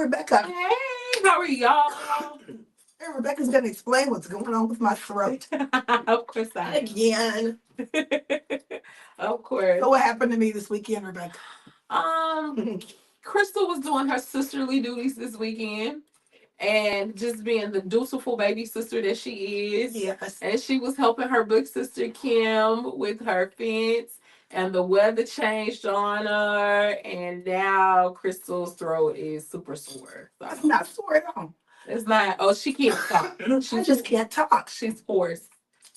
Rebecca. Hey, how are y'all? Hey, Rebecca's going to explain what's going on with my throat. Of course I am. Again. Of course. So what happened to me this weekend, Rebecca? Crystal was doing her sisterly duties this weekend and just being the dutiful baby sister that she is. Yes. And she was helping her big sister Kim with her fence, and the weather changed on her, and now Crystal's throat is super sore. So. It's not sore at all. It's not. Oh, she can't talk. I just can't talk. She's hoarse.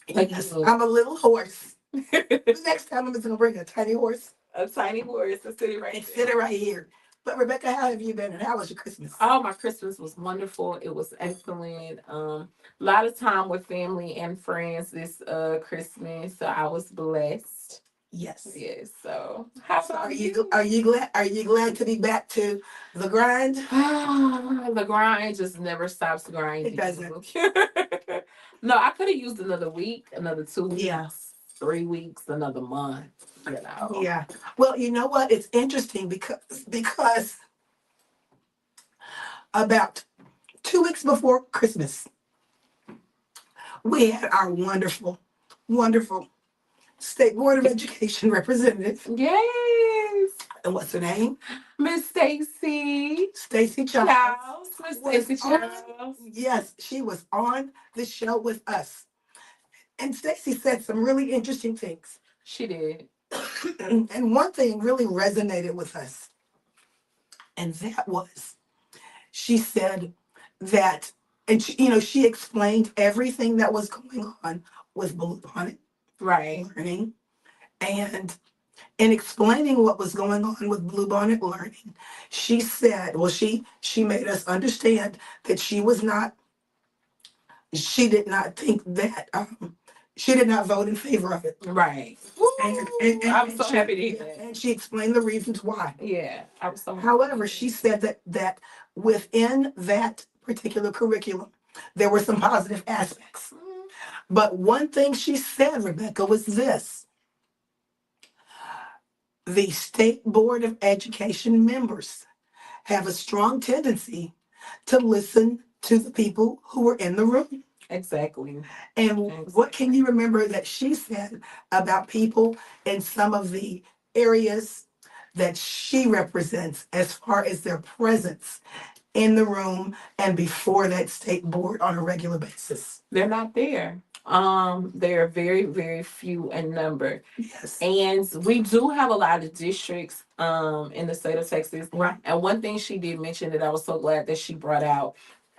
Yes, I'm a little horse. The next time I'm just going to bring a tiny horse. A tiny horse and sit it right and sit it right here. But Rebecca, how have you been and how was your Christmas? Oh, my Christmas was wonderful. It was excellent. A lot of time with family and friends this Christmas. So I was blessed. Yes. Yes. So are you glad to be back to the grind? The grind just never stops grinding. It doesn't. No, I could have used another week, another 2 weeks, Yeah. 3 weeks, another month. You know. Yeah. Well, you know what? It's interesting because about 2 weeks before Christmas, we had our wonderful, wonderful State Board of Education representative. Yes. And what's her name? Miss Stacy. Stacy Charles. Miss Stacy Charles. Yes, she was on the show with us. And Stacy said some really interesting things. She did. And one thing really resonated with us. And that was, she said that, and she explained everything that was going on with Bluebonnet Learning. And in explaining what was going on with Bluebonnet Learning, she said, well, she made us understand that she did not think that, she did not vote in favor of it. Right. And I was so happy to hear that. And she explained the reasons why. Yeah, I was so happy. However, she said that within that particular curriculum, there were some positive aspects. But one thing she said, Rebecca, was this. The State Board of Education members have a strong tendency to listen to the people who were in the room. Exactly. And what can you remember that she said about people in some of the areas that she represents as far as their presence in the room and before that state board on a regular basis? They're not there. They're very, very few in number. Yes. And we do have a lot of districts in the state of Texas. Right. And one thing she did mention that I was so glad that she brought out,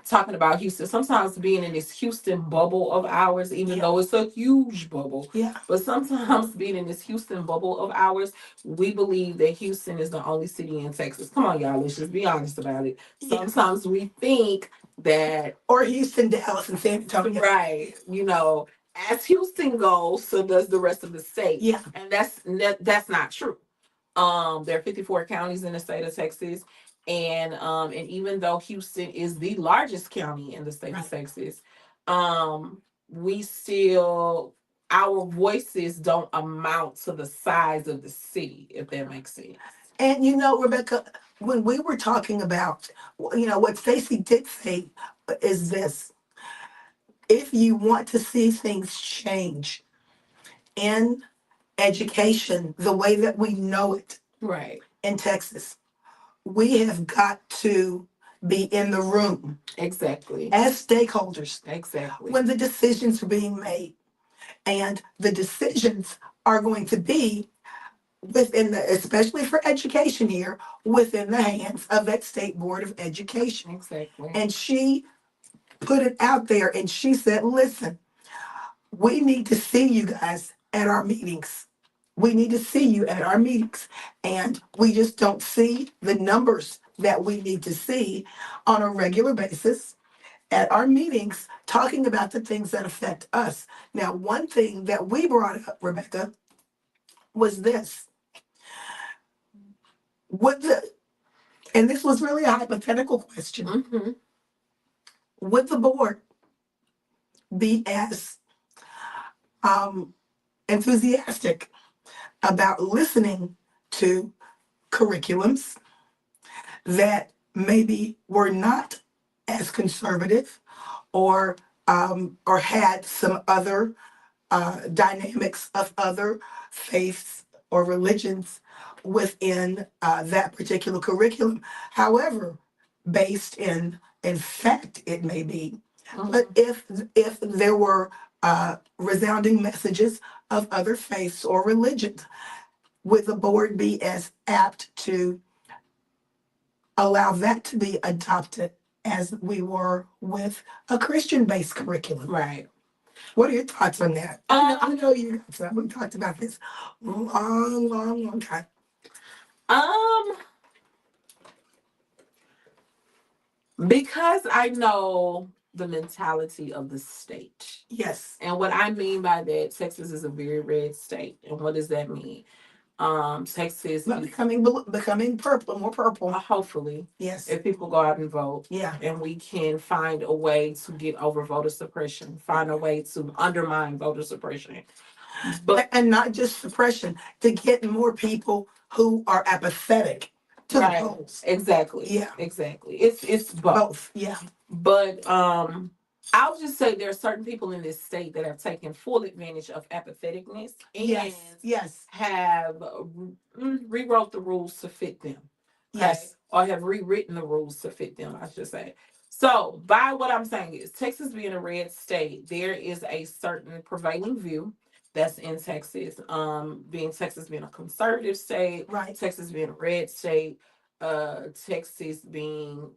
talking about Houston, sometimes being in this Houston bubble of ours, even though it's a huge bubble. Yeah. But sometimes being in this Houston bubble of ours, we believe that Houston is the only city in Texas. Come on, y'all, let's just be honest about it. Sometimes we think that, or Houston, Dallas, and San Antonio. Right. As Houston goes, so does the rest of the state. Yeah. And that's not true. There are 54 counties in the state of Texas. And even though Houston is the largest county in the state of Texas, we still, our voices don't amount to the size of the city, if that makes sense. And Rebecca, when we were talking about, what Stacy did say is this: if you want to see things change in education the way that we know it, right, in Texas, we have got to be in the room. Exactly. As stakeholders. Exactly. When the decisions are being made. And the decisions are going to be especially for education here, within the hands of that State Board of Education. Exactly. And she put it out there and she said, listen, we need to see you guys at our meetings. We need to see you at our meetings. And we just don't see the numbers that we need to see on a regular basis at our meetings, talking about the things that affect us. Now, one thing that we brought up, Rebecca, was this. And this was really a hypothetical question. Mm-hmm. Would the board be as enthusiastic about listening to curriculums that maybe were not as conservative or had some other dynamics of other faiths or religions within that particular curriculum. However, based in fact, it may be. But if there were resounding messages of other faiths or religions, would the board be as apt to allow that to be adopted as we were with a Christian-based curriculum? Right. What are your thoughts on that? I know you got some. We talked about this long time. Um, because I know the mentality of the state. Yes. And what I mean by that, Texas is a very red state. And what does that mean? Texas But becoming purple, more purple. hopefully, Yes. if people go out and vote, Yeah. and we can find a way to get over voter suppression, find a way to undermine voter suppression. But And not just suppression, to get more people who are apathetic to the polls. exactly. Yeah. Exactly. It's both. Yeah. But I'll just say there are certain people in this state that have taken full advantage of apatheticness and Yes. have rewrote the rules to fit them. Okay? Yes. Or have rewritten the rules to fit them, I should say. So, by what I'm saying is, Texas being a red state, there is a certain prevailing view that's in Texas. Being Texas being a conservative state, Right. Texas being a red state, Texas being,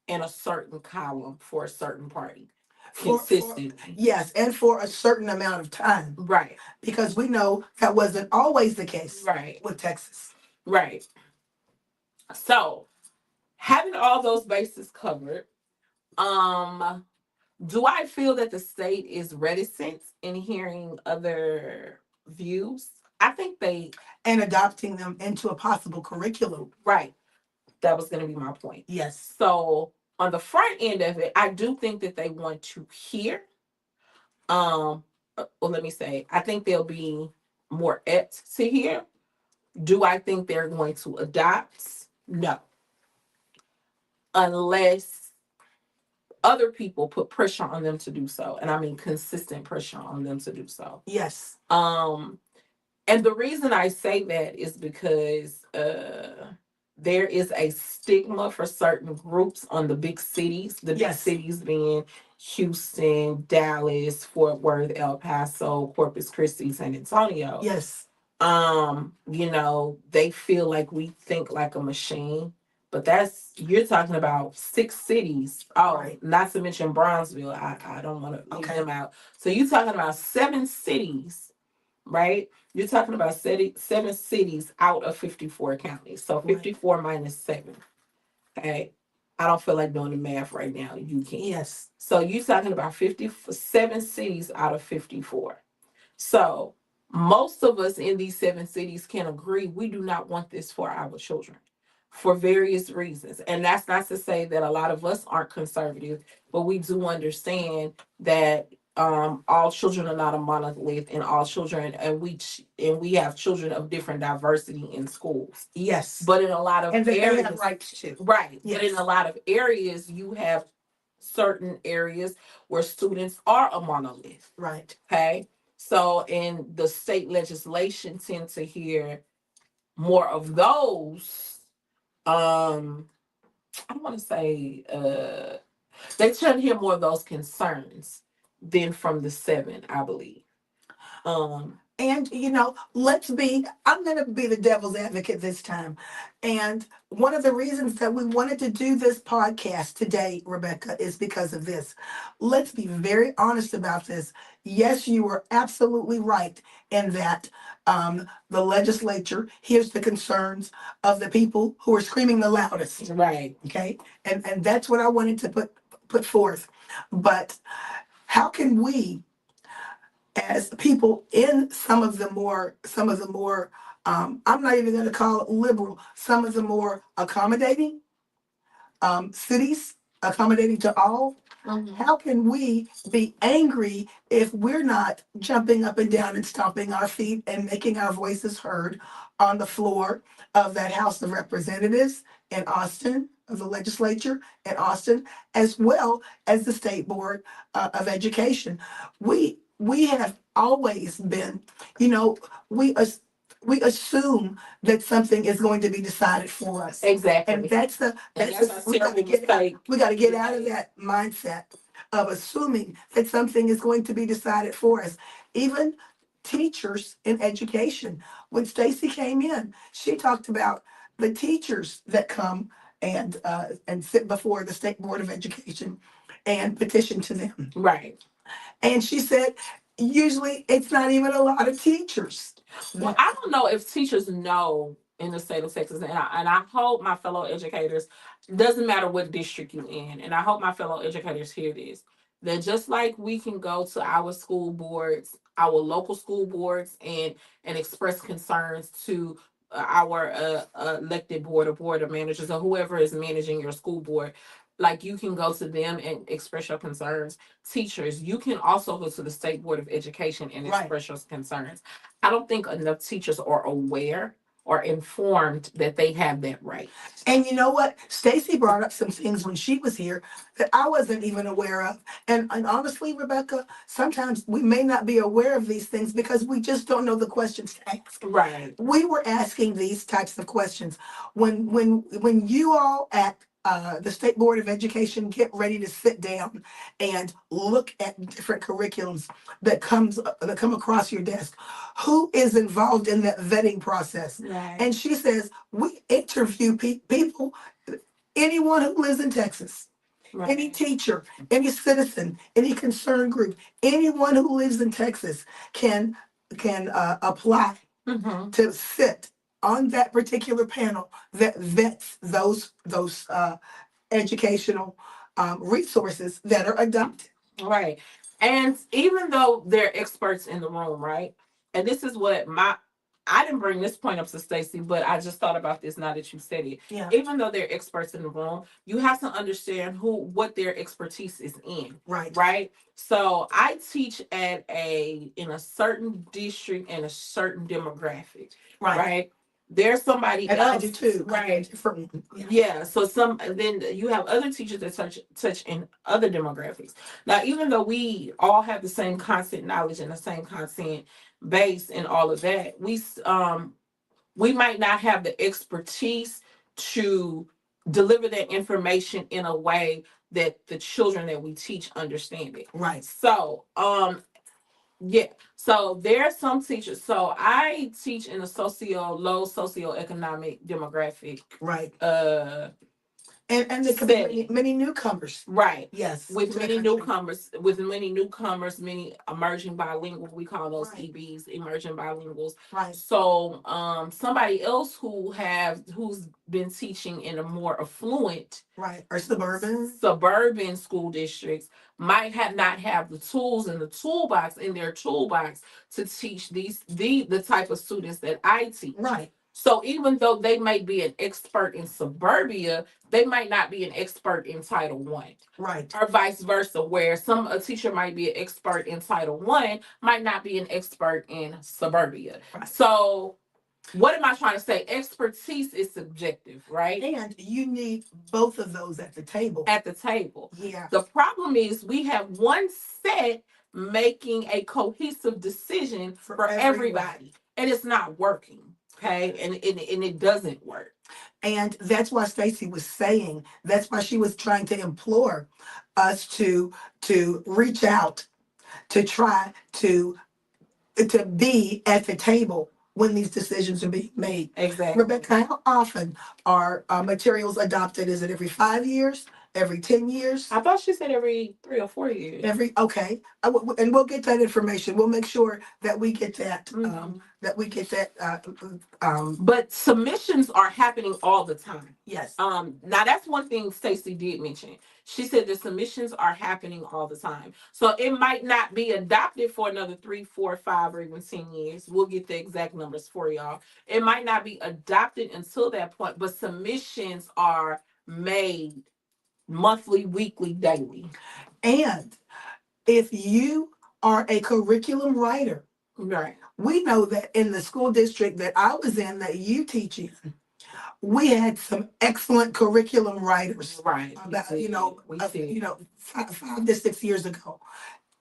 in a certain column for a certain party. Consistently. Yes, and for a certain amount of time. Right. Because we know that wasn't always the case Right. with Texas. Right. So, having all those bases covered, do I feel that the state is reticent in hearing other views? I think and adopting them into a possible curriculum. Right. That was going to be my point. Yes. So on the front end of it, I do think that they want to hear. Well, let me say, I think they'll be more apt to hear. Do I think they're going to adopt? No. Unless other people put pressure on them to do so. And I mean consistent pressure on them to do so. Yes. And the reason I say that is because there is a stigma for certain groups on the big cities. The big cities being Houston, Dallas, Fort Worth, El Paso, Corpus Christi, San Antonio. Yes. They feel like we think like a machine. But you're talking about 6 cities. Oh, right. Not to mention Brownsville. I don't want to leave them out. So you're talking about 7 cities, right? You're talking about 7 cities out of 54 counties. So 54 minus 7. Okay. I don't feel like doing the math right now. You can. Yes. So you're talking about 57 cities out of 54. So most of us in these 7 cities can agree we do not want this for our children for various reasons. And that's not to say that a lot of us aren't conservative, but we do understand that all children are not a monolith, and all children, and we have children of different diversity in schools. Yes. But in a lot of areas, they have rights too. Right. Yes. But in a lot of areas, you have certain areas where students are a monolith. Right. Okay. So in the state legislation tend to hear more of those. I don't want to say they tend to hear more of those concerns than from the 7, I believe. And I'm going to be the devil's advocate this time. And one of the reasons that we wanted to do this podcast today, Rebecca, is because of this. Let's be very honest about this. Yes, you were absolutely right in that the legislature hears the concerns of the people who are screaming the loudest. Right. Okay. And that's what I wanted to put forth. But how can we, as people in some of the more, I'm not even going to call it liberal, some of the more accommodating cities, accommodating to all, how can we be angry if we're not jumping up and down and stomping our feet and making our voices heard on the floor of that House of Representatives in Austin, of the legislature in Austin, as well as the State Board of Education. We have always been, you know, we as we assume that something is going to be decided for us. Exactly. And that's the And that's that's the, a we got to terrible get out, mistake. we got to get out of that mindset of assuming that something is going to be decided for us. Even teachers in education. When Stacy came in, she talked about the teachers that come and sit before the State Board of Education and petition to them. Right. And she said, usually it's not even a lot of teachers. Well, I don't know if teachers know in the state of Texas, and I hope my fellow educators, doesn't matter what district you in, and I hope my fellow educators hear this, that just like we can go to our school boards, our local school boards, and express concerns to our elected board of managers or whoever is managing your school board, like you can go to them and express your concerns. Teachers, you can also go to the State Board of Education and Right. express your concerns. I don't think enough teachers are aware or informed that they have that right. And you know what? Stacy brought up some things when she was here that I wasn't even aware of. And honestly, Rebecca, sometimes we may not be aware of these things because we just don't know the questions to ask. Right. We were asking these types of questions when you all at the State Board of Education get ready to sit down and look at different curriculums that come across your desk. Who is involved in that vetting process? Right. And she says we interview people, anyone who lives in Texas. Right. Any teacher, any citizen, any concern group, anyone who lives in Texas can apply Mhm. to sit on that particular panel that vets those educational resources that are adopted. Right. And even though they're experts in the room, right? And this is what I didn't bring this point up to Stacy, but I just thought about this now that you said it. Yeah. Even though they're experts in the room, you have to understand what their expertise is in. Right. Right. So I teach in a certain district and a certain demographic. Right. Right. There's somebody And else. I do too. Right. Yeah. Yeah. So then you have other teachers that touch in other demographics. Now, even though we all have the same content knowledge and the same content base and all of that, we might not have the expertise to deliver that information in a way that the children that we teach understand it. Right. So, yeah. So there are some teachers. So I teach in a low socioeconomic demographic. Right. And there could be many newcomers. Right. Yes. With many newcomers, many emerging bilingual, we call those Right. EBs, emerging bilinguals. Right. So somebody else who's been teaching in a more affluent Right. Or suburban school districts might not have the tools in their toolbox to teach the type of students that I teach. Right. So even though they may be an expert in suburbia, they might not be an expert in Title I. Right. Or vice versa, where a teacher might be an expert in Title I, might not be an expert in suburbia. Right. So what am I trying to say? Expertise is subjective, right? And you need both of those at the table. Yeah. The problem is we have one set making a cohesive decision for everybody, and it's not working. Okay, and it doesn't work. And that's why Stacy was saying, that's why she was trying to implore us to reach out, to try to be at the table when these decisions are being made. Exactly. Rebecca, how often are materials adopted? Is it every 5 years? Every 10 years? I thought she said every 3 or 4 years. Okay. And we'll get that information. We'll make sure that we get that, but submissions are happening all the time. Yes. Now that's one thing Stacy did mention. She said the submissions are happening all the time. So it might not be adopted for another 3, 4, 5, or even 10 years. We'll get the exact numbers for y'all. It might not be adopted until that point, but submissions are made monthly, weekly, daily. And if you are a curriculum writer, right, we know that in the school district that I was in, that you teach in, we had some excellent curriculum writers Right. about, We did. 5 to 6 years ago.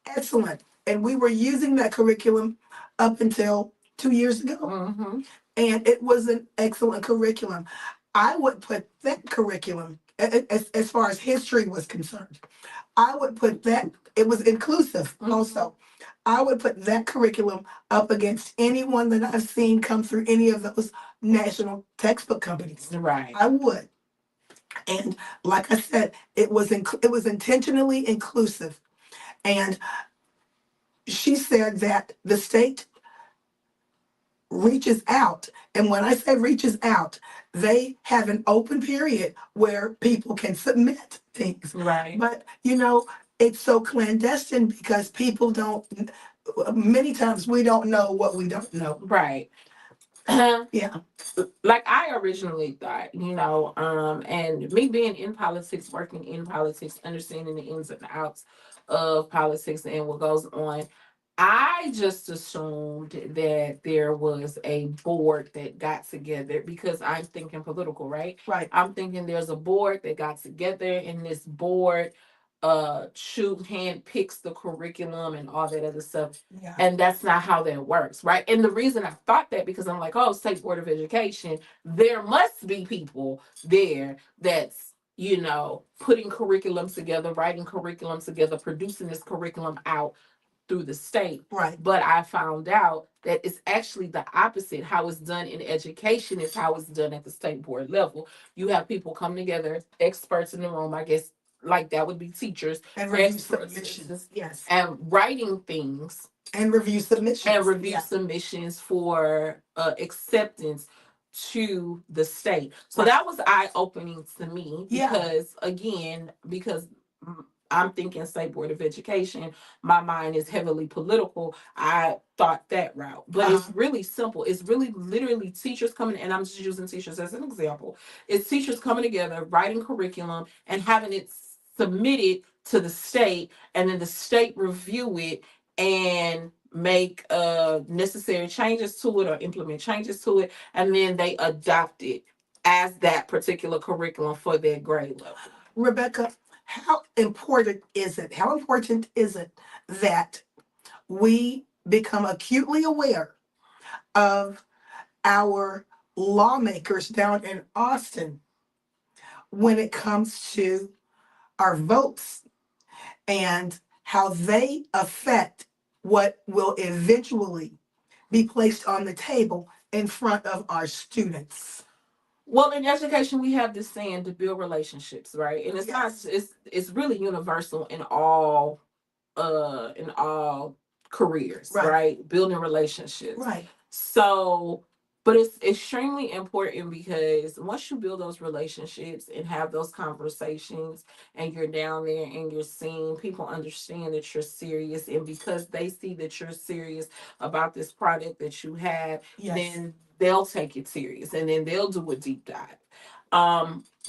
Excellent. And we were using that curriculum up until 2 years ago. Mm-hmm. And it was an excellent curriculum. I would put that curriculum, as far as history was concerned, I would put that, it was inclusive also. I would put that curriculum up against anyone that I've seen come through any of those national textbook companies. Right. I would. And like I said, it was intentionally inclusive. And she said that the state reaches out. And when I say reaches out, they have an open period where people can submit things. Right. But, it's so clandestine because people don't, many times we don't know what we don't know. Right. Yeah. Like I originally thought, and me being in politics, working in politics, understanding the ins and outs of politics and what goes on, I just assumed that there was a board that got together because I'm thinking political, right? Right. I'm thinking there's a board that got together, and this board hand picks the curriculum and all that other stuff. Yeah. And that's not how that works, right? And the reason I thought that because I'm like, oh, State Board of Education, there must be people there that's putting curriculums together, writing curriculums together, producing this curriculum out through the state. Right. But I found out that it's actually the opposite. How it's done in education is how it's done at the state board level. You have people come together, experts in the room, I guess, like that would be teachers And review experts, submissions. Yes. and writing things And review submissions. and review Yeah. submissions for acceptance to the state. So Right. that was eye opening to me Yeah. because I'm thinking State Board of Education, my mind is heavily political. I thought that route, but it's really simple. It's really literally teachers coming, and I'm just using teachers as an example. It's teachers coming together, writing curriculum, and having it submitted to the state, and then the state review it and make necessary changes to it or implement changes to it, and then they adopt it as that particular curriculum for their grade level. Rebecca, how important is it that we become acutely aware of our lawmakers down in Austin when it comes to our votes and how they affect what will eventually be placed on the table in front of our students? Well, in education, we have this saying to build relationships, right? And it's Yes. not it's really universal in all careers, Right. right? Building relationships. Right. So, but it's extremely important because once you build those relationships and have those conversations and you're down there and you're seeing people understand that you're serious, and because they see that you're serious about this product that you have, Yes. then they'll take it serious and then they'll do a deep dive.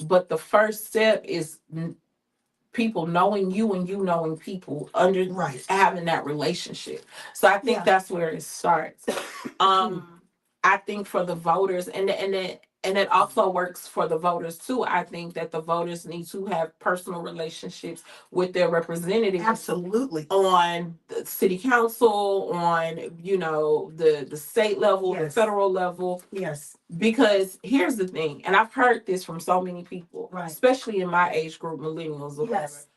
But the first step is people knowing you and you knowing people under Right. having that relationship. So I think Yeah. that's where it starts. I think for the voters, and it also works for the voters too. I think that the voters need to have personal relationships with their representatives. Absolutely. On the city council, on the state level, the Yes. federal level. Yes. Because here's the thing, and I've heard this from so many people, Right. especially in my age group, millennials or whatever. Yes.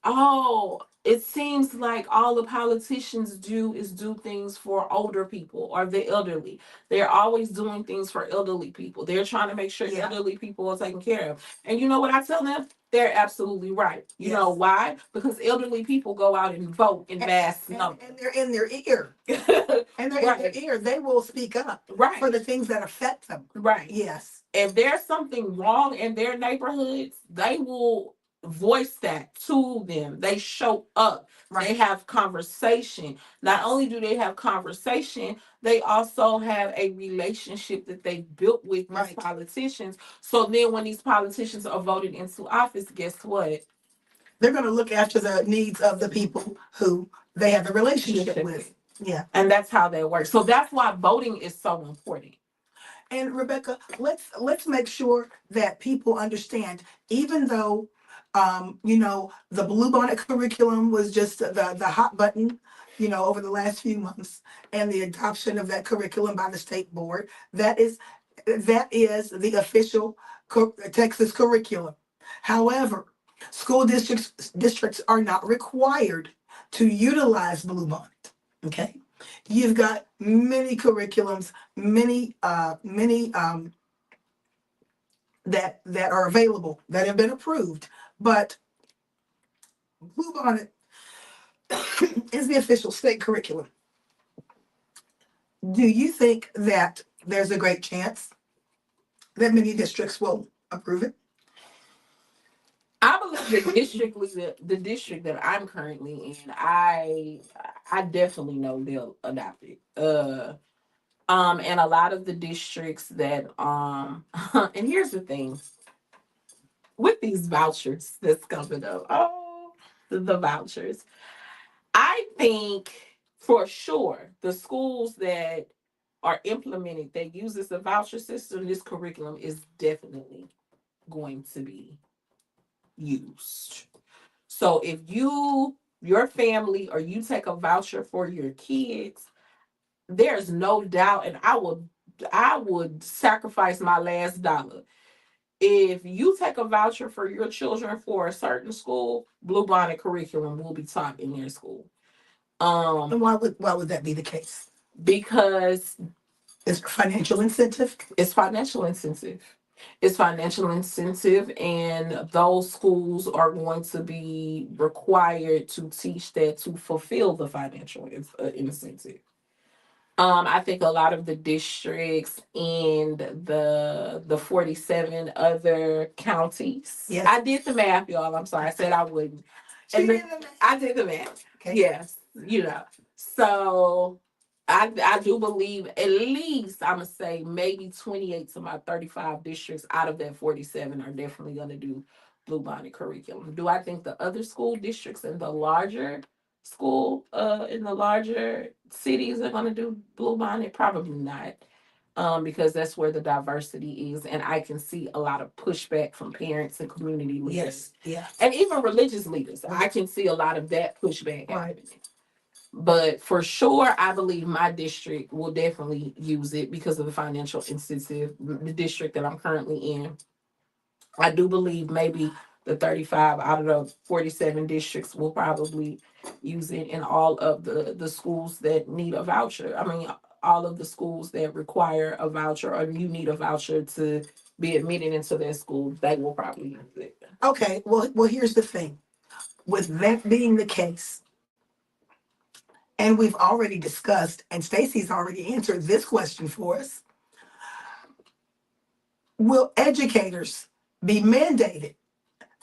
Oh, it seems like all the politicians do is do things for older people or the elderly. They're always doing things for elderly people. They're trying to make sure Yeah. elderly people are taken care of. And you know what I tell them? They're absolutely right. You know Yes. why? Because elderly people go out and vote in mass numbers. And they're in their ear. And they're in their ear. They will speak up Right. for the things that affect them. Right. Yes. If there's something wrong in their neighborhoods, they will voice that to them. They show up. Right. They have conversation. Not only do they have conversation, they also have a relationship that they built with these Right. politicians. So then when these politicians are voted into office, guess what? They're going to look after the needs of the people who they have a relationship with. Yeah. And that's how that works. So that's why voting is so important. And Rebecca, let's make sure that people understand, even though the Bluebonnet curriculum was just the hot button, over the last few months, and the adoption of that curriculum by the state board, that is the official Texas curriculum. However, school districts are not required to utilize Bluebonnet. Okay, you've got many curriculums, many that are available that have been approved, but Bluebonnet is the official state curriculum. Do you think that there's a great chance that many districts will approve it? I believe the district that I'm currently in, I definitely know they'll adopt it. And a lot of the districts that and here's the thing with these vouchers that's coming up. Oh, the vouchers. I think for sure the schools that are implemented that uses the voucher system, this curriculum is definitely going to be used. So if your family, or you take a voucher for your kids, there's no doubt, and I would sacrifice my last dollar. If you take a voucher for your children for a certain school, Bluebonnet curriculum will be taught in their school. And why would that be the case? Because Is there financial incentive? it's financial incentive. It's financial incentive, and those schools are going to be required to teach that to fulfill the financial incentive. I think a lot of the districts in the 47 other counties. Yes. I did the math, y'all. I'm sorry, I said I wouldn't. She And did the math. I did the math. Okay. Yes, So I do believe at least I'm gonna say maybe 28 to my 35 districts out of that 47 are definitely gonna do Bluebonnet curriculum. Do I think the other school districts in the larger cities are gonna do Bluebonnet? Probably not. Because that's where the diversity is, and I can see a lot of pushback from parents and community leaders. Yes. Yeah. And even religious leaders. I can see a lot of that pushback Right. happening. But for sure, I believe my district will definitely use it because of the financial incentive. The district that I'm currently in, I do believe maybe the 35 out of the 47 districts will probably use it, in all of the schools that need a voucher. I mean, all of the schools that require a voucher, or you need a voucher to be admitted into their school, they will probably use it. Okay. Well, here's the thing. With that being the case, and we've already discussed, and Stacy's already answered this question for us, will educators be mandated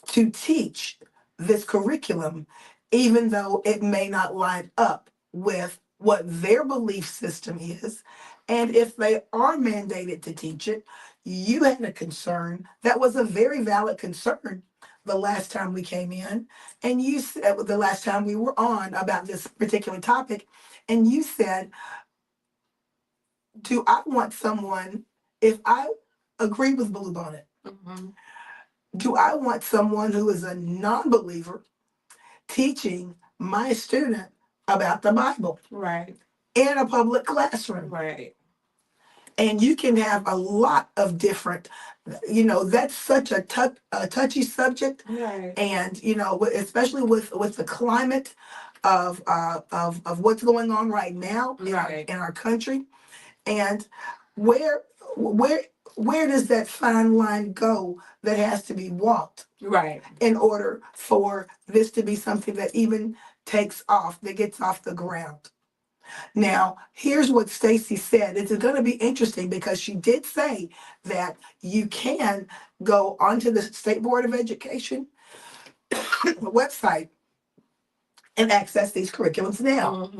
to teach this curriculum, even though it may not line up with what their belief system is? And if they are mandated to teach it, you had a concern that was a very valid concern the last time we came in, and you said the last time we were on about this particular topic, and you said, do I want someone, if I agree with Bluebonnet, do I want someone who is a non-believer teaching my student about the Bible Right. in a public classroom? Right. And you can have a lot of different, that's such a touchy subject. Right. And, especially with the climate of what's going on right now Right. in our country. And where where does that fine line go that has to be walked Right. in order for this to be something that even takes off, that gets off the ground? Now, here's what Stacy said. It's going to be interesting because she did say that you can go onto the State Board of Education website and access these curriculums now.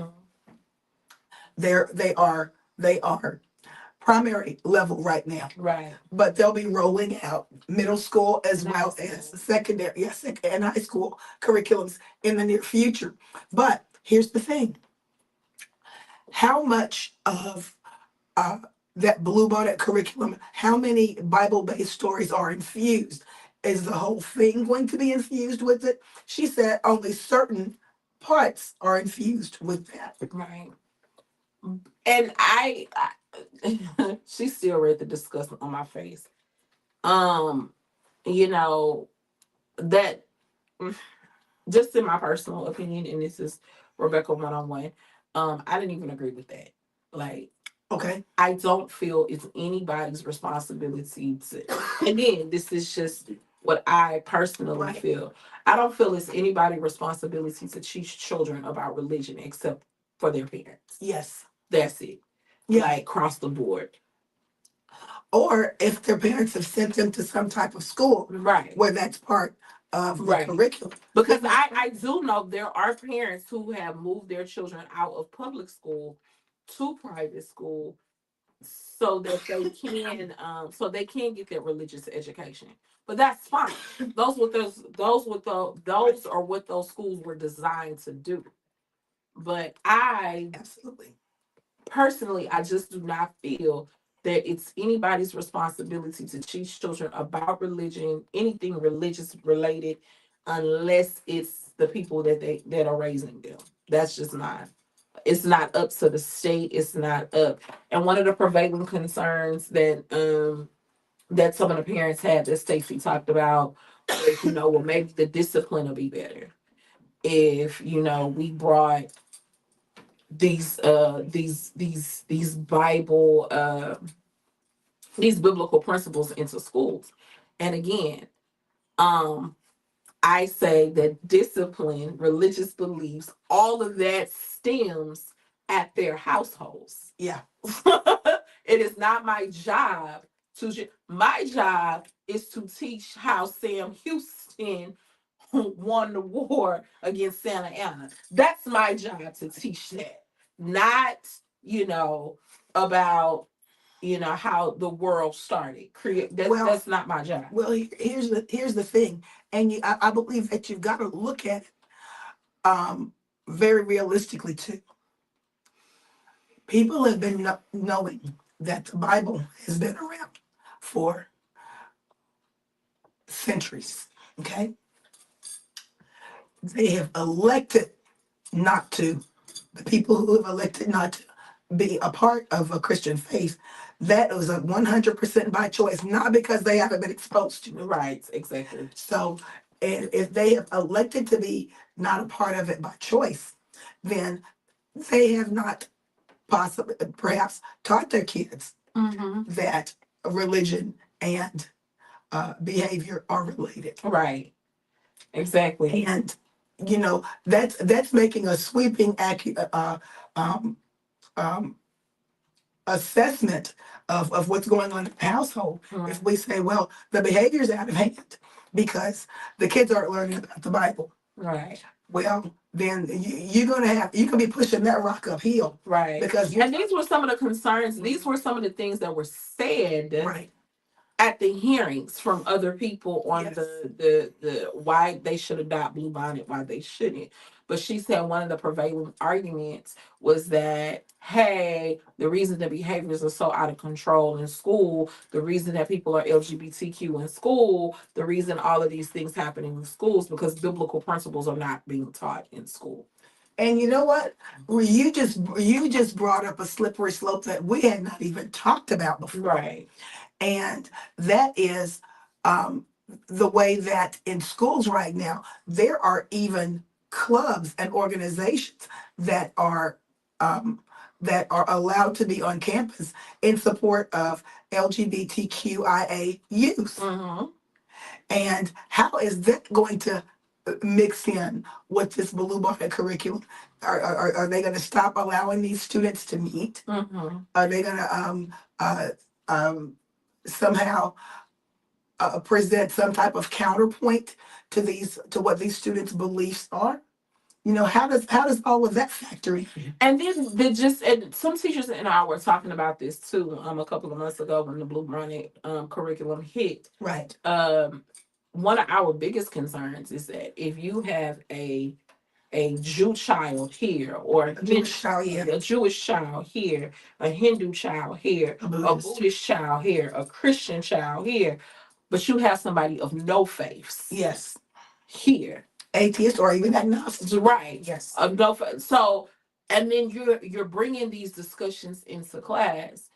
They are primary level right now, Right. but they'll be rolling out middle school as well as secondary, yes, and high school curriculums in the near future. But here's the thing. How much of that Bluebonnet curriculum, how many Bible-based stories are infused? Is the whole thing going to be infused with it? She said only certain parts are infused with that. Right. And she still read the disgust on my face. Um, you know, that just in my personal opinion, and this is Rebecca 1-on-1, I didn't even agree with that. Like, Okay. I don't feel it's anybody's responsibility to, again, this is just what I personally Right. feel. I don't feel it's anybody's responsibility to teach children about religion except for their parents. Yes. That's it. Yeah. Like, across the board. Or if their parents have sent them to some type of school Right. where that's part of the Right. curriculum. Because I do know there are parents who have moved their children out of public school to private school so that they can get their religious education. But that's fine. Those are what those schools were designed to do. But Absolutely. personally, I just do not feel that it's anybody's responsibility to teach children about religion, anything religious related, unless it's the people that are raising them. That's just not. It's not up to the state. It's not up. And one of the prevailing concerns that some of the parents had that Stacey talked about was, well, maybe the discipline will be better if we brought these Bible these biblical principles into schools. And again, I say that discipline, religious beliefs, all of that stems at their households. Yeah. It is not my job my job is to teach how Sam Houston won the war against Santa Ana. That's my job to teach that. Not, about how the world started. That's not my job. Well, here's the thing, and I believe that you've got to look at it very realistically too. People have been knowing that the Bible has been around for centuries. Okay, they have elected not to. The people who have elected not to be a part of a Christian faith, that was a 100% by choice, not because they haven't been exposed to it. Right, exactly. So, and if they have elected to be not a part of it by choice, then they have not possibly, perhaps, taught their kids that religion and behavior are related. Right. Exactly. And that's making a sweeping assessment of what's going on in the household. Right. If we say, well, the behavior's out of hand because the kids aren't learning about the Bible. Right. Well, then you're gonna be pushing that rock uphill. Right. Because and these were some of the concerns. These were some of the things that were said. Right. At the hearings from other people on Yes. the why they should adopt Bluebonnet, why they shouldn't. But she said one of the prevailing arguments was that, hey, the reason the behaviors are so out of control in school, the reason that people are LGBTQ in school, the reason all of these things happening in schools, because biblical principles are not being taught in school. And you know what? You just brought up a slippery slope that we had not even talked about before. Right. And that is the way that in schools right now, there are even clubs and organizations that are allowed to be on campus in support of LGBTQIA youth. Mm-hmm. And how is that going to mix in with this Bluebonnet curriculum? Are they going to stop allowing these students to meet? Mm-hmm. Are they going to somehow present some type of counterpoint to what these students' beliefs are? How does all of that factor in? And then and some teachers and I were talking about this too a couple of months ago when the Bluebonnet curriculum hit. Right. One of our biggest concerns is that if you have a a Jew child here, or A Jewish child, yeah. a Jewish child here, a Hindu child here, A a Buddhist. Buddhist child here, a Christian child here, but you have somebody of no faiths Yes. here, Atheist or even agnostic. right? Yes. Of no faith. So, and then you're bringing these discussions into class,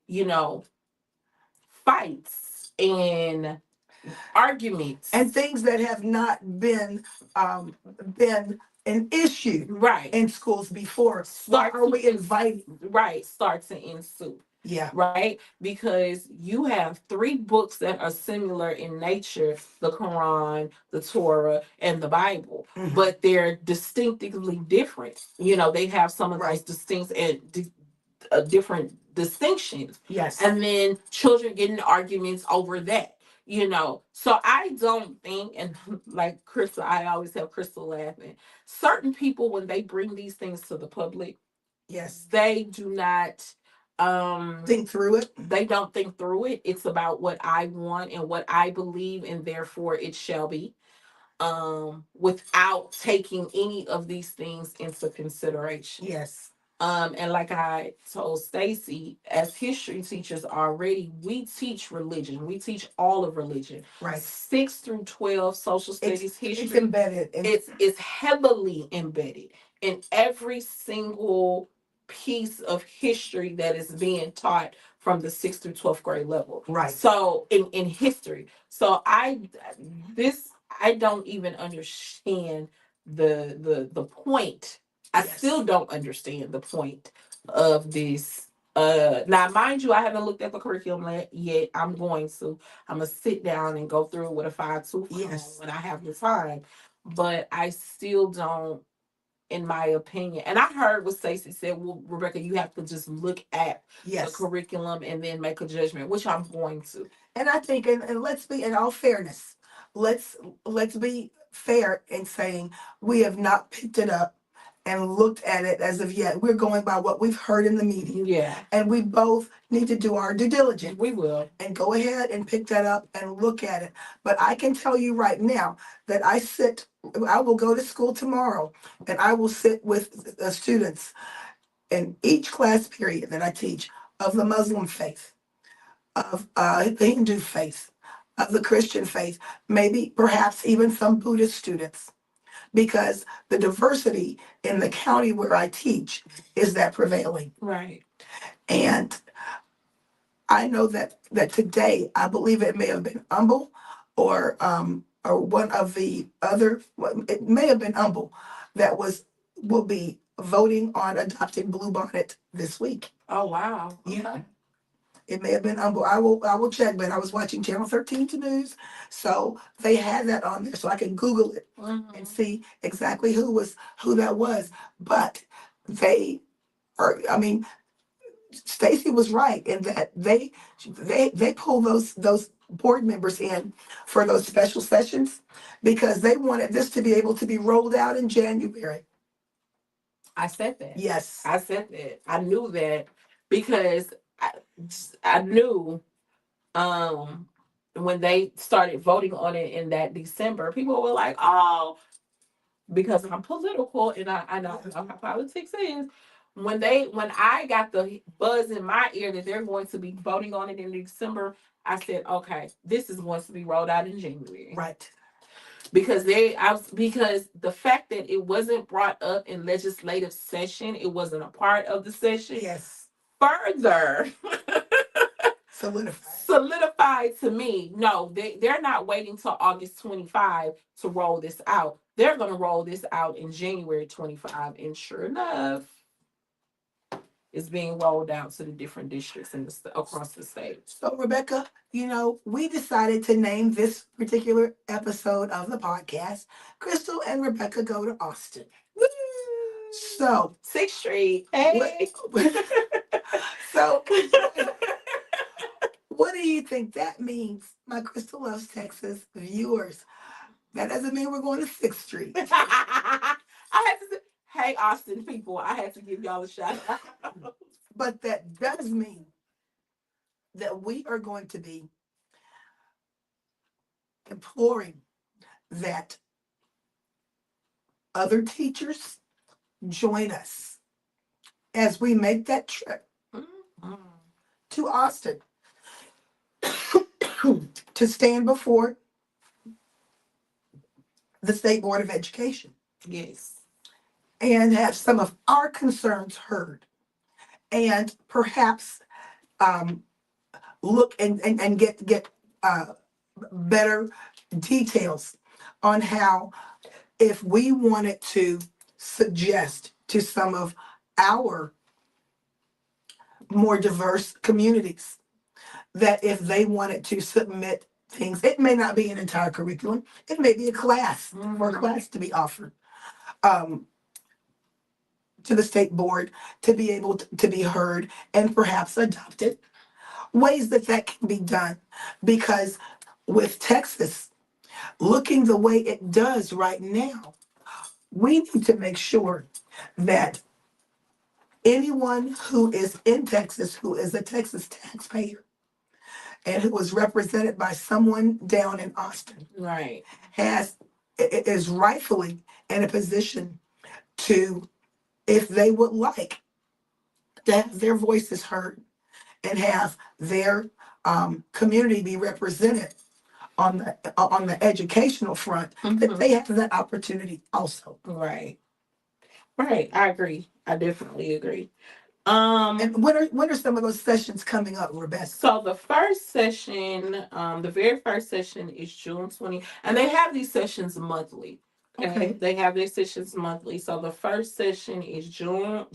you know, fights and arguments And things that have not been an issue right in schools before. Why start are to we inviting? right start to ensue, Yeah. right? Because you have three books that are similar in nature: the Quran, the Torah, and the Bible, Mhm. but they're distinctively different. You know, they have some of those Right. distinct and different distinctions, Yes. and then children get in arguments over that. You know, so I don't think, and like Crystal, I always have Crystal laughing. Certain people, when they bring these things to the public, Yes. they do not Think through it. they don't think through it. It's about what I want and what I believe, and therefore it shall be, without taking any of these things into consideration. Yes. And like I told Stacy, as history teachers already, we teach religion. We teach all of religion. Right. 6 through 12 social studies It's history. embedded. It's heavily embedded in every single piece of history that is being taught from the 6th through 12th grade level. Right. So in history. So I don't even understand the point. I Yes. still don't understand the point of this. Now mind you, I haven't looked at the curriculum yet. I'm going to. I'm gonna sit down and go through it with a fine tooth comb Yes. when I have the time. But I still don't, in my opinion. And I heard what Stacey said. Well, Rebecca, you have to just look at the Yes. curriculum and then make a judgment, which I'm going to. And I think, and let's be, in all fairness, let's be fair in saying we have not picked it up and looked at it as of yet. We're going by what we've heard in the meeting. Yeah, And we both need to do our due diligence we will. and go ahead and pick that up and look at it. But I can tell you right now that I will go to school tomorrow and I will sit with the students in each class period that I teach of the Muslim faith, of the Hindu faith, of the Christian faith, maybe perhaps even some Buddhist students, because the diversity in the county where I teach is that prevailing. Right. And I know that today, I believe it may have been Humble or one of the other, well, it may have been Humble that will be voting on adopting Bluebonnet this week. Oh wow. Yeah. It may have been Humble. I will check, but I was watching Channel 13 to news, so they had that on there, so I can Google it and see exactly who that was. But they are. I mean, Stacy was right in that they pull those board members in for those special sessions because they wanted this to be able to be rolled out in January. I said that. Yes. I said that. I knew that because I, I knew when they started voting on it in that December, people were like, "Oh," because I'm political and I know how politics is. When I got the buzz in my ear that they're going to be voting on it in December, I said, "Okay, this is going to be rolled out in January." Right. Because because the fact that it wasn't brought up in legislative session, it wasn't a part of the session. Yes. Further Solidified. solidified to me, no, they're not waiting till August 25 to roll this out. They're going to roll this out in January 25, and sure enough, it's being rolled out to the different districts across the state. So, Rebecca, we decided to name this particular episode of the podcast Crystal and Rebecca Go to Austin. Woo! So, 6th Street. Hey. So, what do you think that means, my Crystal Loves Texas viewers? That doesn't mean we're going to 6th Street. I had to say, hey, Austin people, I had to give y'all a shout out. But that does mean that we are going to be imploring that other teachers, join us as we make that trip Mhm. to Austin to stand before the State Board of Education Yes. and have some of our concerns heard, and perhaps um, look and get better details on how, if we wanted to suggest to some of our more diverse communities that if they wanted to submit things, it may not be an entire curriculum, it may be a class or a class to be offered um, to the state board to be able to be heard and perhaps adopted, ways that that can be done. Because with Texas looking the way it does right now, we need to make sure that anyone who is in Texas, who is a Texas taxpayer, and who is represented by someone down in Austin, Right. is rightfully in a position to, if they would like, to have their voices heard and have their community be represented on the educational front, that they have that opportunity also. Right. Right. I agree. I definitely agree. And when are some of those sessions coming up, Rebecca? So the first session, the very first session is June 20, and they have these sessions monthly. Okay. They have their sessions monthly. So the first session is January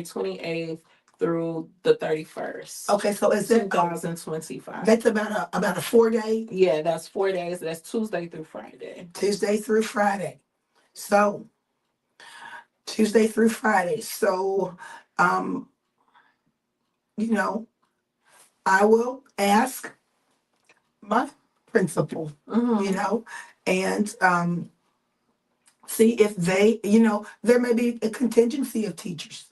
28th through the 31st. Okay, so is that 2025. That's about a 4-day, Yeah, that's 4 days. That's Tuesday through Friday. Tuesday through Friday. So Tuesday through Friday. So you know, I will ask my principal, you know, and see if they, there may be a contingency of teachers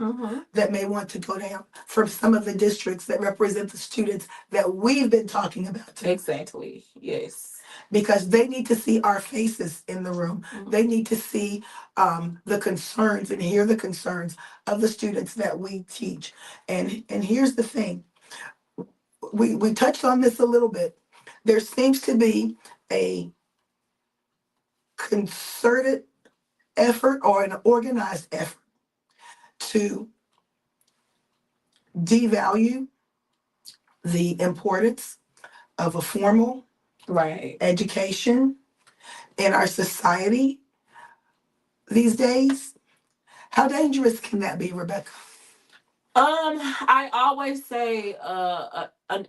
that may want to go down from some of the districts that represent the students that we've been talking about today. Exactly. Yes. Because they need to see our faces in the room. They need to see the concerns and hear the concerns of the students that we teach. And here's the thing. We touched on this a little bit. There seems to be a concerted effort or an organized effort to devalue the importance of a formal Right. education in our society these days. How dangerous can that be, Rebecca? I always say, an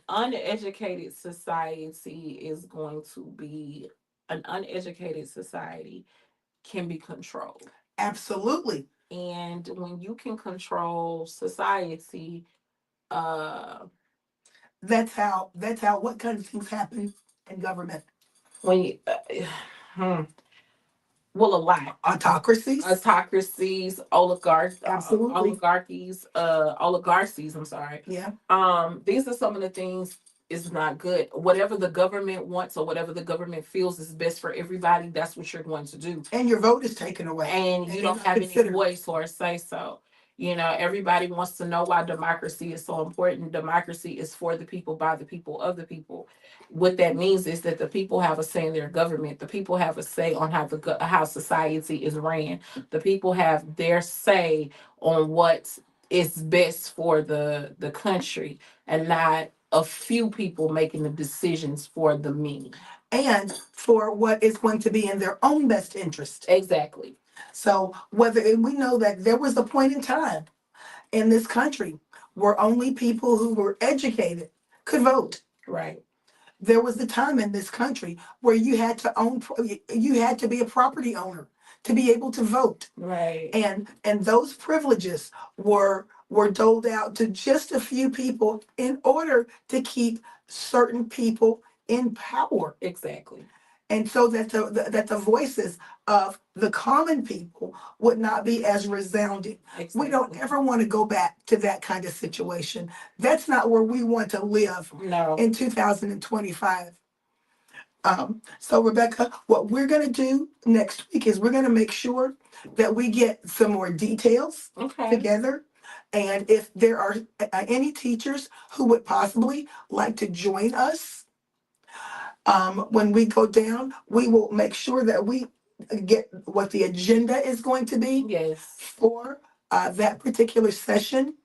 uneducated society is going to be an uneducated society can be controlled. Absolutely. And when you can control society, uh, That's how what kind of things happen in government. when you, well, a lot. Autocracies. Absolutely. Oligarchies. I'm sorry. Yeah. These are some of the things is not good. Whatever the government wants or whatever the government feels is best for everybody, that's what you're going to do. And your vote is taken away. And you don't have any voice or say so. Everybody wants to know why democracy is so important. Democracy is for the people, by the people, of the people. What that means is that the people have a say in their government. The people have a say on how society is ran. The people have their say on what is best for the country, and not a few people making the decisions for the many. And for what is going to be in their own best interest. Exactly. So and we know that there was a point in time in this country where only people who were educated could vote. Right. There was a time in this country where you had to be a property owner to be able to vote. Right. And those privileges were doled out to just a few people in order to keep certain people in power. Exactly. And so that the voices of the common people would not be as resounding. Exactly. We don't ever want to go back to that kind of situation. That's not where we want to live. No. In 2025. So Rebecca, what we're gonna do next week is we're gonna make sure that we get some more details Okay. together. And if there are any teachers who would possibly like to join us, when we go down, we will make sure that we get what the agenda is going to be Yes. for that particular session.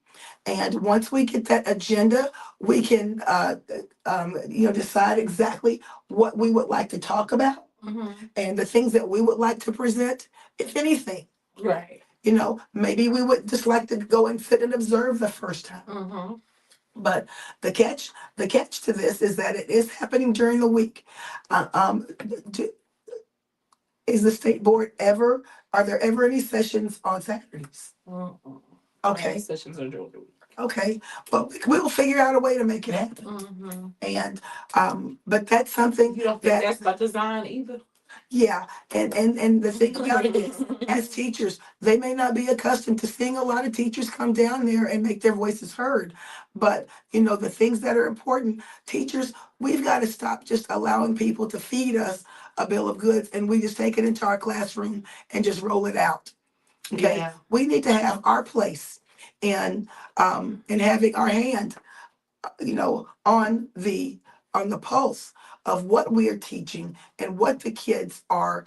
And once we get that agenda, we can, decide exactly what we would like to talk about Mm-hmm. and the things that we would like to present, if anything. Right. Maybe we would just like to go and sit and observe the first time. Mm-hmm. But the catch to this is that it is happening during the week. Uh, um, do, is the state board are there ever any sessions on Saturdays? Mm-mm. Okay, Sessions are during the week. okay, but we'll figure out a way to make it happen. Mm-hmm. And, but that's something You don't think that, that's by design either? yeah, and the thing about it is, as teachers, they may not be accustomed to seeing a lot of teachers come down there and make their voices heard. But, the things that are important, teachers, we've got to stop just allowing people to feed us a bill of goods and we just take it into our classroom and just roll it out. Okay? Yeah. We need to have our place and having our hand, on the pulse of what we are teaching and what the kids are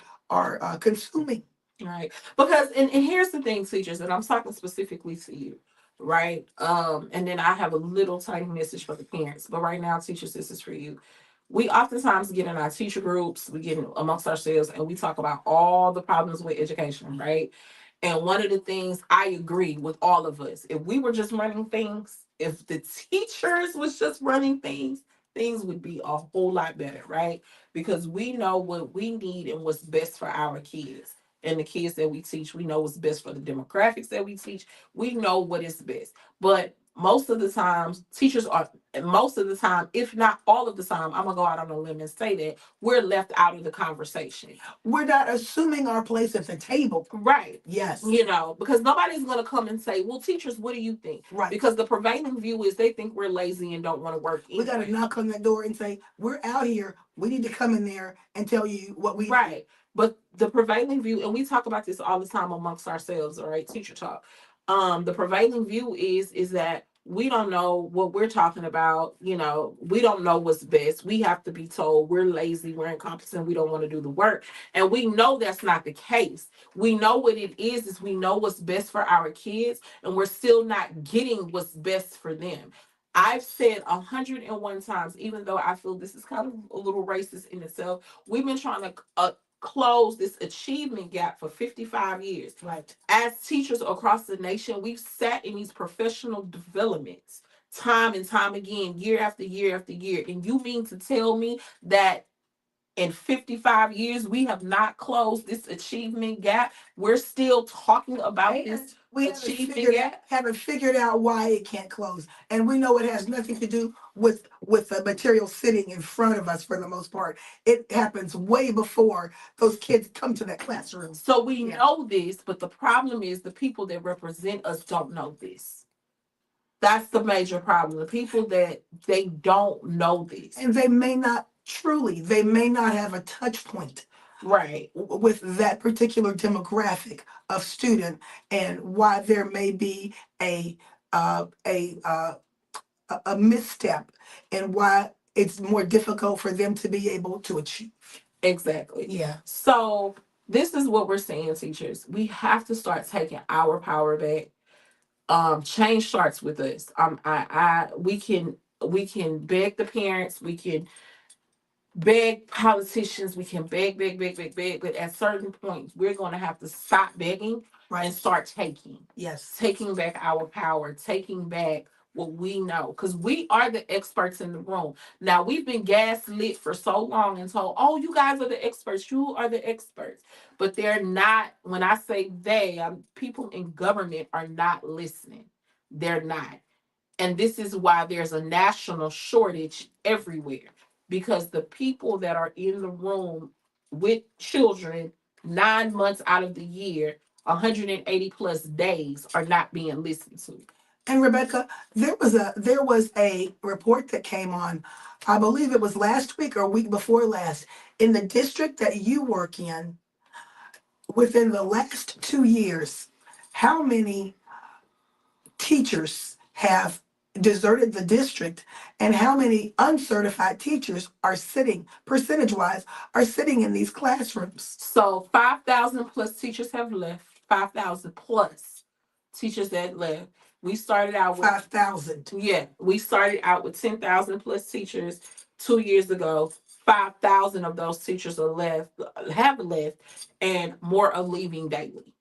consuming. Right. Because and here's the thing, teachers, and I'm talking specifically to you, right? And then I have a little tiny message for the parents. But right now, teachers, this is for you. We oftentimes get in our teacher groups, we get amongst ourselves, and we talk about all the problems with education, right? And one of the things I agree with all of us, if we were just running things, if the teachers was just running things, things would be a whole lot better, right? Because we know what we need and what's best for our kids and the kids that we teach. We know what's best for the demographics that we teach. We know what is best. But most of the times, teachers are, most of the time, if not all of the time, I'm gonna go out on a limb and say that we're left out of the conversation. We're not assuming our place at the table. Right. Yes. Because nobody's going to come and say, well, teachers, what do you think? Right. Because the prevailing view is they think we're lazy and don't want to work. We got to knock on that door and say, we're out here. We need to come in there and tell you what we Right. think. But the prevailing view, and we talk about this all the time amongst ourselves, all right, teacher talk. The prevailing view is that we don't know what we're talking about. We don't know what's best. We have to be told we're lazy, we're incompetent, we don't want to do the work. And we know that's not the case. We know what it is we know what's best for our kids, and we're still not getting what's best for them. I've said 101 times, even though I feel this is kind of a little racist in itself, we've been trying to close this achievement gap for 55 years. Right. As teachers across the nation, we've sat in these professional developments time and time again, year after year after year. And you mean to tell me that in 55 years, we have not closed this achievement gap? We're still talking about this we achievement gap. haven't figured out why it can't close. And we know it has nothing to do with the material sitting in front of us for the most part. It happens way before those kids come to that classroom. So we know this, but the problem is the people that represent us don't know this. That's the major problem. The people that they don't know this. And they may not have a touch point right with that particular demographic of student, and why there may be a misstep, and why it's more difficult for them to be able to achieve. Exactly. Yeah. So this is what we're saying, teachers. We have to start taking our power back. Change starts with us. We can beg the parents, we can beg politicians, we can beg, but at certain points, we're going to have to stop begging and start taking. Yes. Taking back our power, taking back what we know, because we are the experts in the room. Now, we've been gaslit for so long and told, oh, you guys are the experts, you are the experts. But they're not. When I say people in government are not listening. They're not. And this is why there's a national shortage everywhere, because the people that are in the room with children 9 months out of the year, 180 plus days, are not being listened to. And Rebecca, there was a report that came on, I believe it was last week or week before last, in the district that you work in, within the last 2 years, how many teachers have deserted the district and how many uncertified teachers are sitting, percentage wise, are sitting in these classrooms. So 5,000 plus teachers have left. 5,000 plus teachers that left. We started out with 5,000. Yeah, we started out with 10,000 plus teachers 2 years ago. 5,000 of those teachers have left, and more are leaving daily.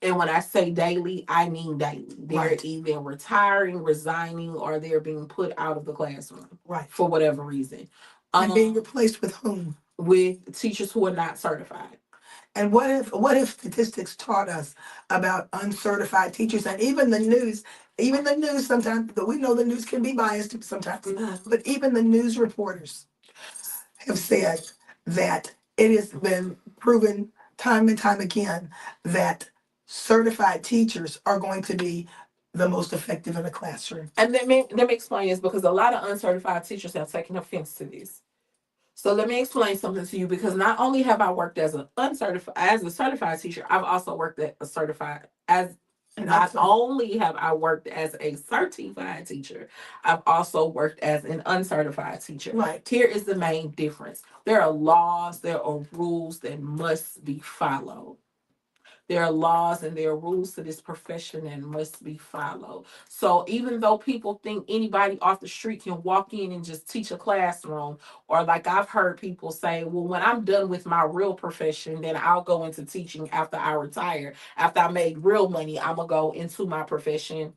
And when I say daily, I mean daily. They're Right. either retiring, resigning, or they're being put out of the classroom Right. for whatever reason. And being replaced with whom? With teachers who are not certified. And what if statistics taught us about uncertified teachers and even the news sometimes, but we know the news can be biased sometimes, but even the news reporters have said that it has been proven time and time again that certified teachers are going to be the most effective in a classroom. And let me explain this, because a lot of uncertified teachers have taken offense to this. So let me explain something to you, because not only have I worked as a certified teacher, I've also worked at a certified as And not also, only have I worked as a certified teacher, I've also worked as an uncertified teacher. right, Here is the main difference. There are laws, there are rules that must be followed. There are laws and there are rules to this profession and must be followed. So even though people think anybody off the street can walk in and just teach a classroom, or like I've heard people say, well, when I'm done with my real profession, then I'll go into teaching after I retire. After I made real money, I'm going to go into my profession.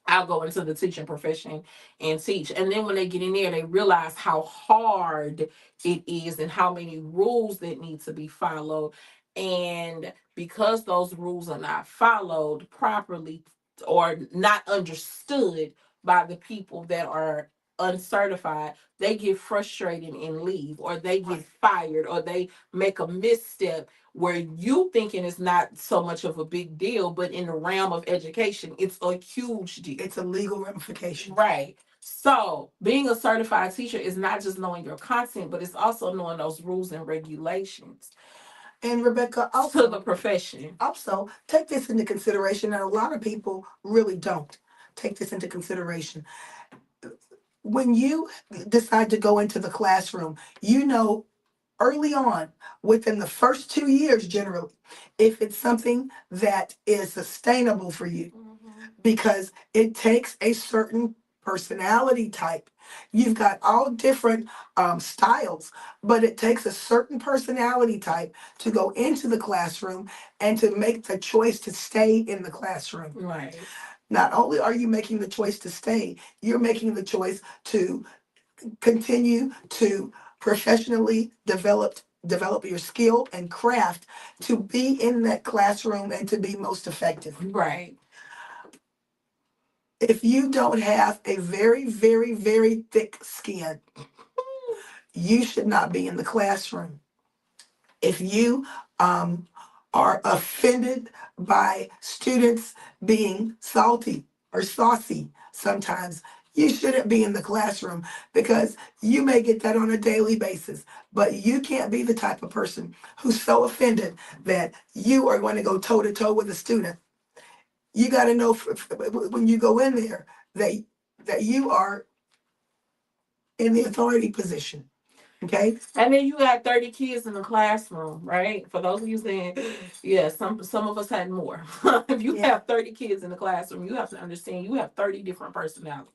I'll go into the teaching profession and teach. And then when they get in there, they realize how hard it is and how many rules that need to be followed. And because those rules are not followed properly or not understood by the people that are uncertified, they get frustrated and leave, or they get fired, or they make a misstep where you thinking it's not so much of a big deal, but in the realm of education, it's a huge deal. it's a legal ramification. Right. So being a certified teacher is not just knowing your content, but it's also knowing those rules and regulations And Rebecca, to the profession. also take this into consideration, and a lot of people really don't take this into consideration. When you decide to go into the classroom, early on, within the first 2 years generally, if it's something that is sustainable for you, because it takes a certain personality type. You've got all different styles, but it takes a certain personality type to go into the classroom and to make the choice to stay in the classroom. Right. Not only are you making the choice to stay, you're making the choice to continue to professionally develop your skill and craft to be in that classroom and to be most effective. Right. If you don't have a very, very, very thick skin, you should not be in the classroom. If you are offended by students being salty or saucy sometimes, you shouldn't be in the classroom, because you may get that on a daily basis. But you can't be the type of person who's so offended that you are going to go toe to toe with a student. You got to know when you go in there that you are in the authority position. Okay. And then you got 30 kids in the classroom, right? For those of you saying, yeah, some of us had more. If you Yeah. have 30 kids in the classroom, you have to understand you have 30 different personalities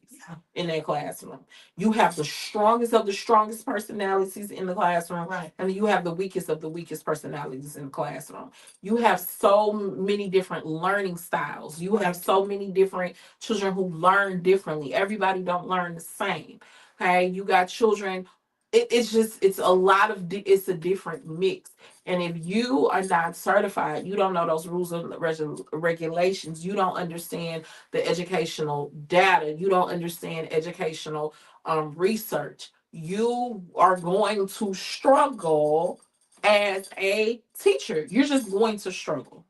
in that classroom. You have the strongest of the strongest personalities in the classroom, Right. and you have the weakest of the weakest personalities in the classroom. You have so many different learning styles. You have so many different children who learn differently. Everybody don't learn the same. Okay, you got children. It's a lot of it's a different mix. And if you are not certified, you don't know those rules and regulations, you don't understand the educational data, you don't understand educational research, you are going to struggle as a teacher. You're just going to struggle.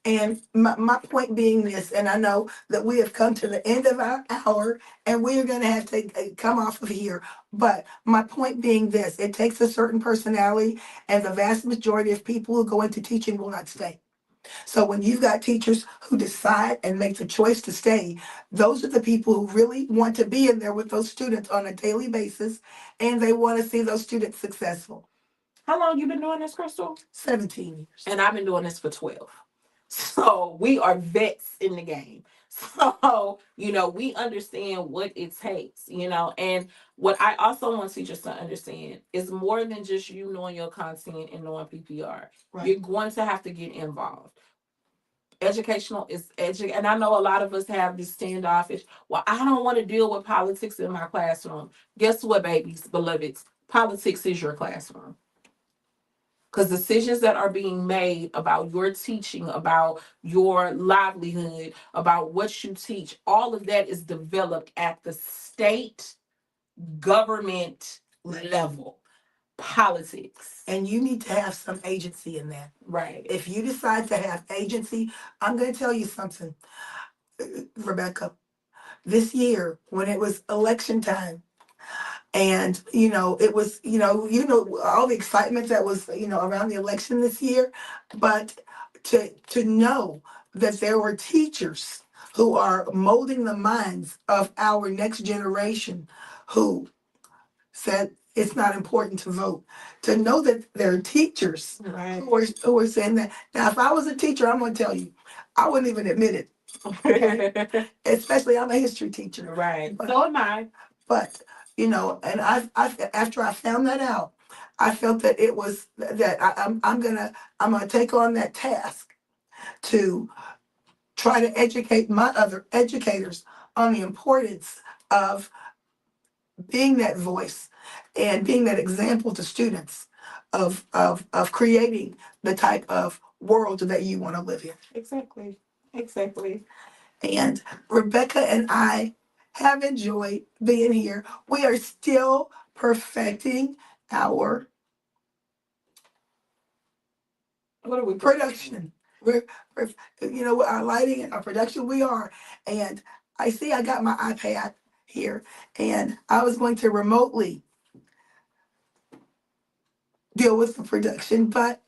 And my point being this, and I know that we have come to the end of our hour and we are going to have to come off of here. But my point being this, it takes a certain personality, and the vast majority of people who go into teaching will not stay. So when you've got teachers who decide and make the choice to stay, those are the people who really want to be in there with those students on a daily basis, and they want to see those students successful. How long you been doing this, Crystal? 17 years. And I've been doing this for 12. So we are vets in the game. So, we understand what it takes, and what I also want teachers to understand is more than just you knowing your content and knowing PPR. Right. You're going to have to get involved. Educational is and I know a lot of us have this standoffish. Well, I don't want to deal with politics in my classroom. Guess what, babies, beloveds? Politics is your classroom. Because decisions that are being made about your teaching, about your livelihood, about what you teach, all of that is developed at the state government level. Politics. And you need to have some agency in that. Right. If you decide to have agency, I'm going to tell you something, Rebecca. This year, when it was election time, and it was all the excitement that was around the election this year, but to know that there were teachers who are molding the minds of our next generation who said it's not important to vote. To know that there are teachers Right. who are saying that. Now, if I was a teacher, I'm going to tell you, I wouldn't even admit it. Okay? Especially, I'm a history teacher. Right. But, so am I. But and I after I found that out, I felt that it was that I'm gonna take on that task to try to educate my other educators on the importance of being that voice and being that example to students of creating the type of world that you want to live in. Exactly. Exactly. And Rebecca and I have enjoyed being here. We are still perfecting our What are we production. We're our lighting and our production. We are. And I see I got my iPad here, and I was going to remotely deal with the production, but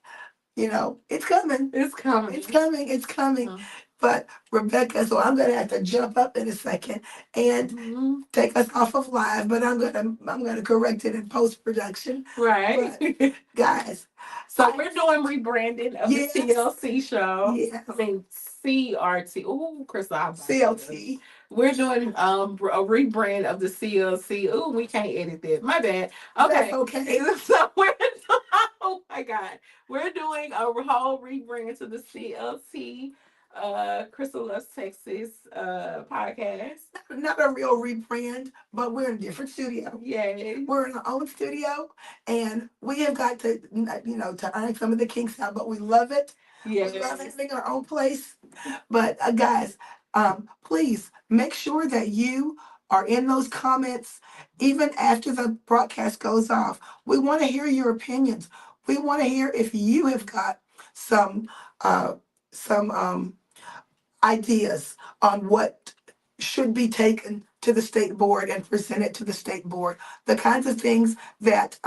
it's coming. It's coming. It's coming. It's coming. But Rebecca, so I'm gonna have to jump up in a second and take us off of live, but I'm gonna correct it in post production. Right. But, guys, so we're doing rebranding of Yes. the CLC show. Yes. I mean CRT. Oh, Chris, CLT. We're doing a rebrand of the CLC. Oh, we can't edit that. My bad. Okay. That's okay. So oh my God. We're doing a whole rebrand to the CLT Crystal Loves Texas podcast. Not a real rebrand, but we're in a different studio. Yay. We're in our own studio, and we have got to to iron some of the kinks out, but we love it. Yes. We love having our own place. But guys, please make sure that you are in those comments even after the broadcast goes off. We want to hear your opinions. We want to hear if you have got some ideas on what should be taken to the state board and presented to the state board. The kinds of things that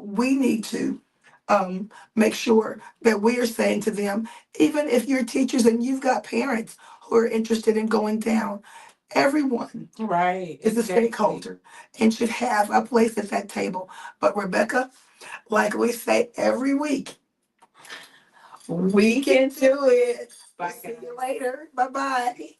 we need to make sure that we are saying to them, even if you're teachers and you've got parents who are interested in going down. Everyone right is a stakeholder and should have a place at that table. But Rebecca, like we say every week, we can do it. Bye, See you later. Bye-bye.